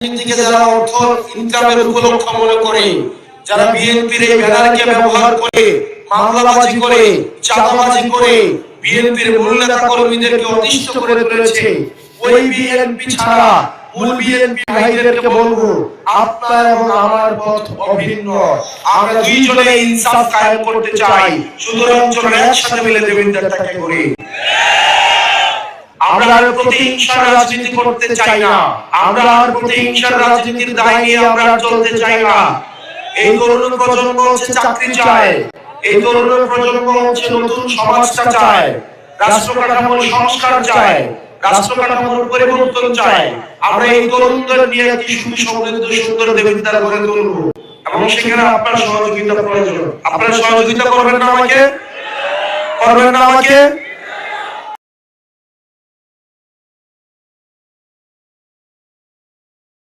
দিকে যারা অর্থ ইনকামের উপলক্ষ মনে করে, যারা বিএনপির এই ব্যানারকে ব্যবহার করে মামলাবাজি করে, চাঁদাবাজি করে বিএনপির মূল নেতা কর্মীদেরকে অতিষ্ঠ করে তুলেছে, ওই বিএনপি ছাড়া মূল বিএনপি ভাইদেরকে বলবো, আপনার এবং আমার পথ অভিন্ন। আমরা দুইজনে ইনসাফ কায়েম করতে চাই, সুতরাং চলুন একসাথে মিলে দেবেন্দ্রটাকে করি। আমরা আর প্রতিহিংসার রাজনীতি করতে চাই না, আমরা আর প্রতিহিংসার রাজনীতির দায় নিয়ে আমরা চলতে চাই না। এই তরুণ প্রজন্ম হচ্ছে চাকরি চায়, এই তরুণ প্রজন্ম হচ্ছে নতুন সমাজটা চায়, রাষ্ট্র কাঠামোর সংস্কার চায়, রাষ্ট্র কাঠামোর পরিবর্তন চায়। আমরা এই তরুণদের নিয়ে একটি সুসমৃদ্ধ সুন্দর দেবেন্দ্র গড়ে তুলব, এবং সেখানে আপনার সহযোগিতা প্রয়োজন। আপনারা সহযোগিতা করবেন না আমাকে? করবেন না আমাকে?